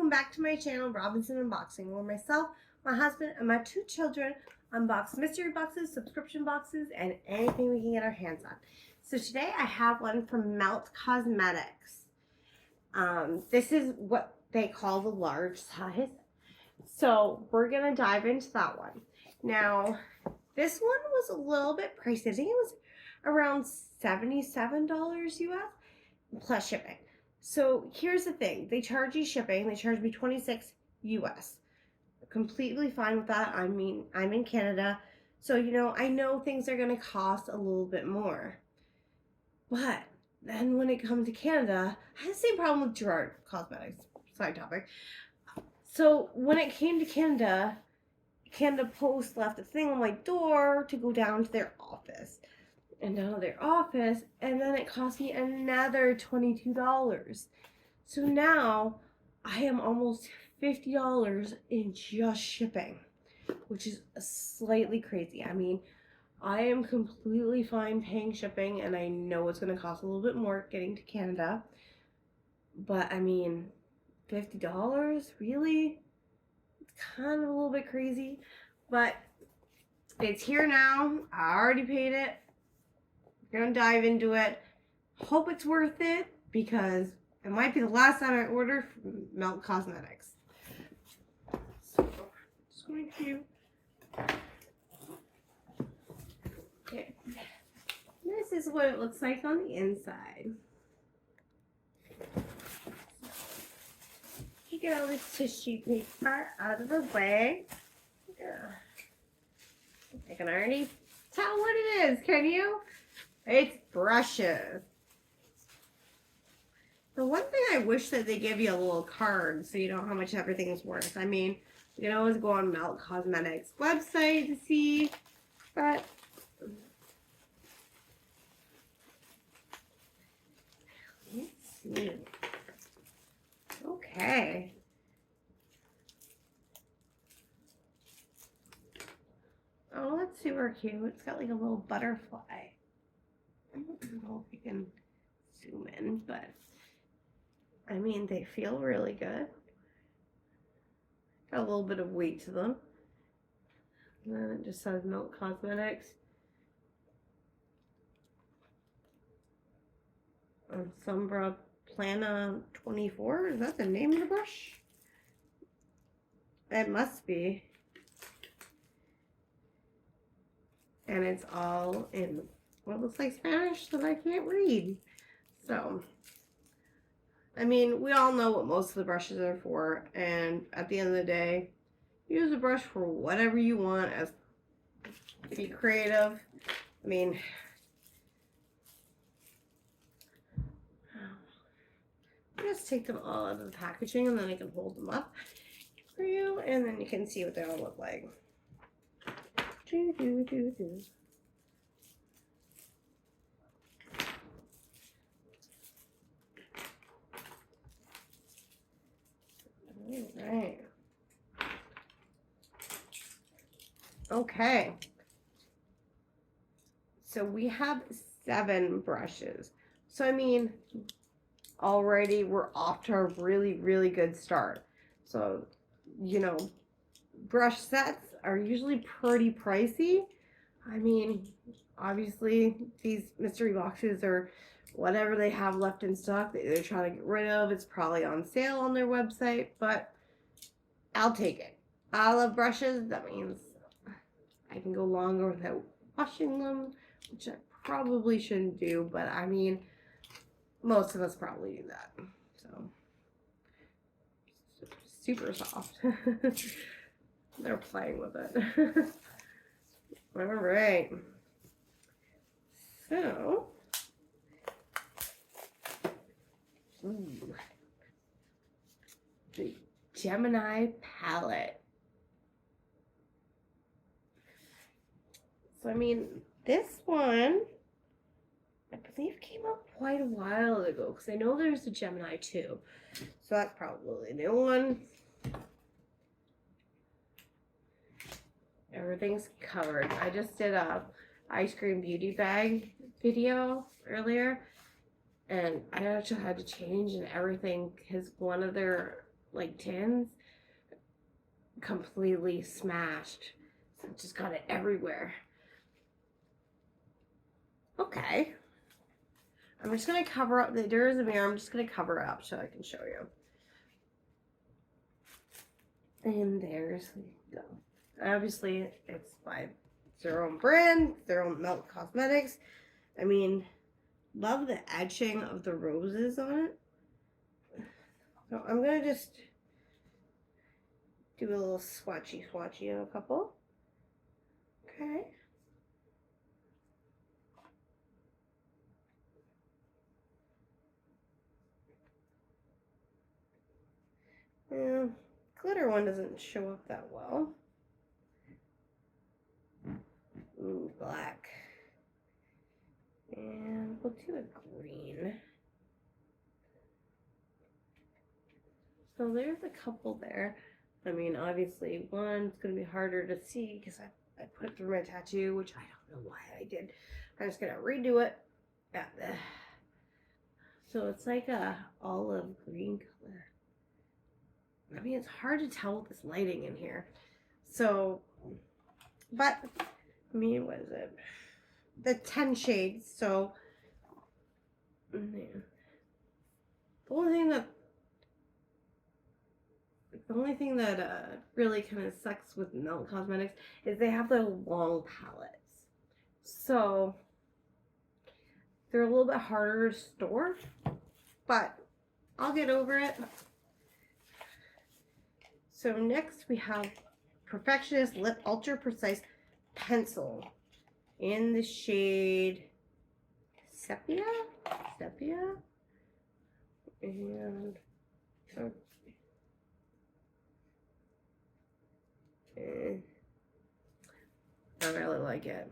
welcome back to my channel, Robinson Unboxing, where myself, my husband, and my 2 children unbox mystery boxes, subscription boxes, and anything we can get our hands on. So today I have one from Melt Cosmetics. This is what they call the large size. So we're going to dive into that one. Now, this one was a little bit pricey. I think it was around $77 US plus shipping. So here's the thing. They charge you shipping. They charge me $26 US. Completely fine with that. I mean, I'm in Canada. So, I know things are going to cost a little bit more. But then when it comes to Canada, I had the same problem with Gerard Cosmetics. Side topic. So when it came to Canada Post left a thing on my door to go down to their office. And down to their office, and then it cost me another $22. So now I am almost $50 in just shipping, which is slightly crazy. I mean, I am completely fine paying shipping, and I know it's going to cost a little bit more getting to Canada. But I mean, $50? Really? It's kind of a little bit crazy. But it's here now. I already paid it. We're gonna dive into it. Hope it's worth it because it might be the last time I order from Melt Cosmetics. So, just going to. Okay. This is what it looks like on the inside. You get all this tissue paper out of the way. Yeah. I can already tell what it is, can you? It's brushes. The one thing I wish that they give you a little card so you know how much everything's worth. I mean, you can always go on Melt Cosmetics website to see, but let's see. Okay. Oh, that's super cute. It's got like a little butterfly. I don't know if you can zoom in, but I mean, they feel really good. Got a little bit of weight to them. And then it just says Melt Cosmetics. Sombra Plana 24. Is that the name of the brush? It must be. And it's all in what looks like Spanish that I can't read. So, I mean, we all know what most of the brushes are for, and at the end of the day, use a brush for whatever you want. As be creative. I mean, just take them all out of the packaging, and then I can hold them up for you, and then you can see what they all look like. Alright. Okay. So we have 7 brushes. So I mean, already we're off to a really, really good start. So, brush sets are usually pretty pricey. I mean, obviously these mystery boxes are whatever they have left in stock that they're trying to get rid of. It's probably on sale on their website, but I'll take it. I love brushes. That means I can go longer without washing them, which I probably shouldn't do, but I mean, most of us probably do that. So, super soft. They're playing with it. All right. So, the Gemini palette. So, I mean, this one, I believe came out quite a while ago, because I know there's a Gemini 2. So that's probably a new one. Everything's covered. I just did a ice cream beauty bag video earlier, and I actually had to change and everything because one of their like tins, completely smashed. So just got it everywhere. Okay. I'm just going to cover up. There is a mirror. I'm just going to cover it up so I can show you. And there's go. Obviously, it's by their own brand, their own Melt Cosmetics. I mean, love the etching of the roses on it. So I'm going to just do a little swatchy of a couple. Okay. Yeah, glitter one doesn't show up that well. Ooh, black. And we'll do a green. So there's a couple there. I mean, obviously, one's going to be harder to see because I put it through my tattoo, which I don't know why I did. I'm just going to redo it. So it's like a olive green color. I mean, it's hard to tell with this lighting in here. So, but, I mean, what is it? The 10 shades. So, yeah. The only thing that really kind of sucks with Melt Cosmetics is they have the long palettes. So, they're a little bit harder to store, but I'll get over it. So next we have Perfectionist Lip Ultra Precise Pencil in the shade Sepia? And so, I really like it.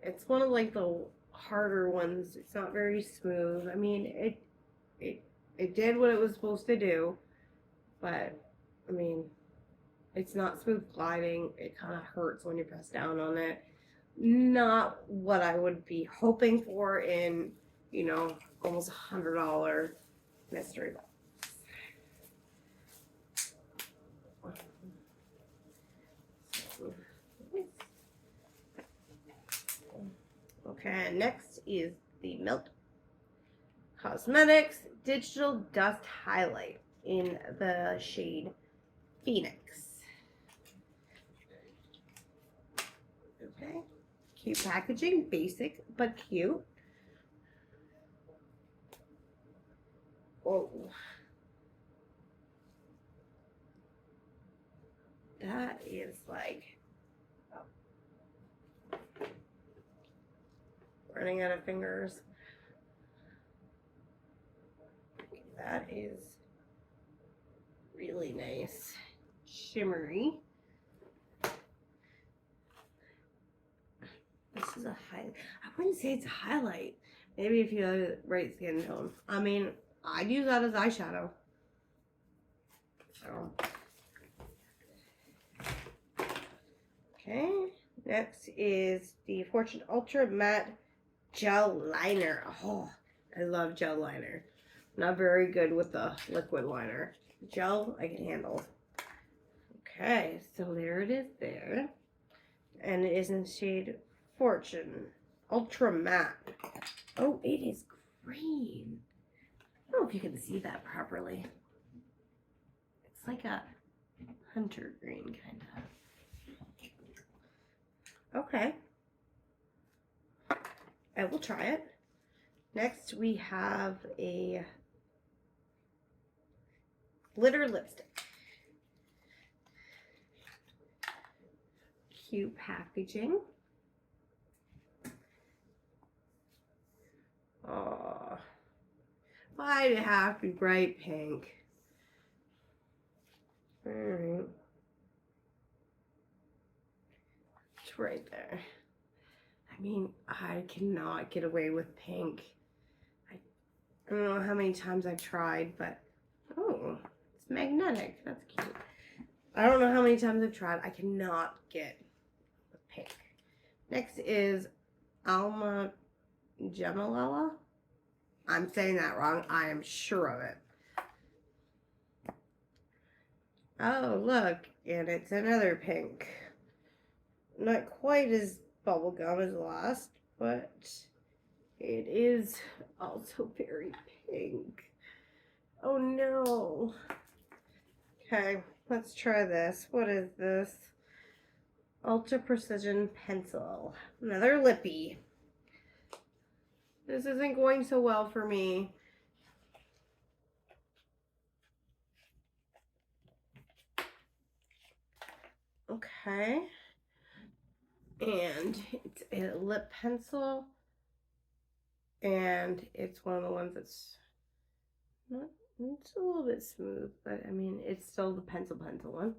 It's one of like the harder ones. It's not very smooth. I mean, it did what it was supposed to do, but I mean, it's not smooth gliding. It kind of hurts when you press down on it. Not what I would be hoping for in, you know, almost $100 mystery box. Okay, next is the Melt Cosmetics Digital Dust Highlight in the shade Phoenix. Okay, cute packaging, basic but cute. Oh, that is like running out of fingers. That is really nice, shimmery. This is a highlight. I wouldn't say it's a highlight. Maybe if you have the right skin tone. I mean, I'd use that as eyeshadow. So, okay. Next is the Fortune Ultra Matte Gel Liner. Oh, I love gel liner. Not very good with the liquid liner. Gel, I can handle. Okay, so there it is there. And it is in shade Fortune Ultra Matte. Oh, it is green. I don't know if you can see that properly. It's like a hunter green, kind of. Okay. I will try it. Next, we have a glitter lipstick. Cute packaging. Oh, why'd it have to be bright pink? Alright. It's right there. I mean, I cannot get away with pink. I don't know how many times I've tried, but oh, it's magnetic. That's cute. I don't know how many times I've tried. I cannot get with pink. Next is Alma Gemalala. I'm saying that wrong. I am sure of it. Oh, look, and it's another pink. Not quite as bubblegum as the last, but it is also very pink. Oh no. Okay, let's try this. What is this? Ultra Precision Pencil. Another lippy. This isn't going so well for me. Okay. And it's a lip pencil. And it's one of the ones that's not, it's a little bit smooth, but I mean, it's still the pencil one.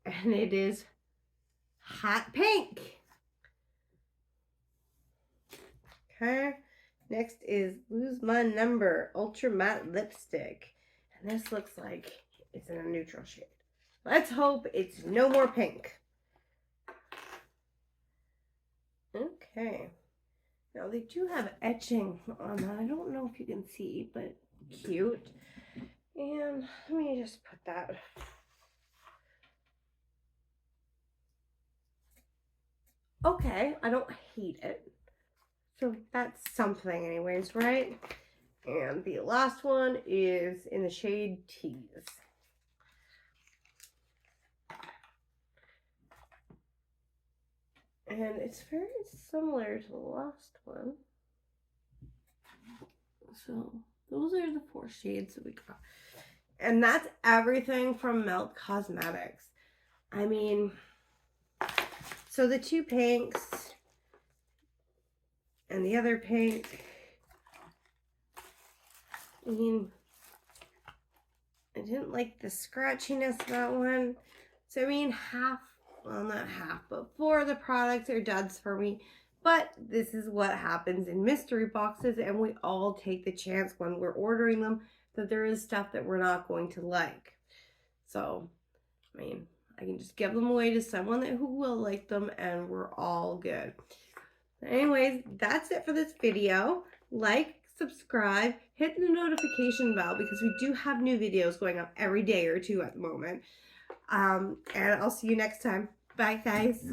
And it is hot pink. Okay. Next is Lose My Number Ultra Matte Lipstick. And this looks like it's in a neutral shade. Let's hope it's no more pink. Okay. Now they do have etching on that. I don't know if you can see, but cute. And let me just put that. Okay, I don't hate it. So that's something anyways, right? And the last one is in the shade Tease. And it's very similar to the last one. So those are the 4 shades that we got. And that's everything from Melt Cosmetics. I mean, so the 2 pinks and the other pink. I mean, I didn't like the scratchiness of that one. So I mean, half, well, not half, but 4 of the products are duds for me. But this is what happens in mystery boxes, and we all take the chance when we're ordering them that there is stuff that we're not going to like. So, I mean, I can just give them away to someone who will like them, and we're all good. Anyways, that's it for this video. Like, subscribe, hit the notification bell because we do have new videos going up every day or 2 at the moment. And I'll see you next time. Bye, guys.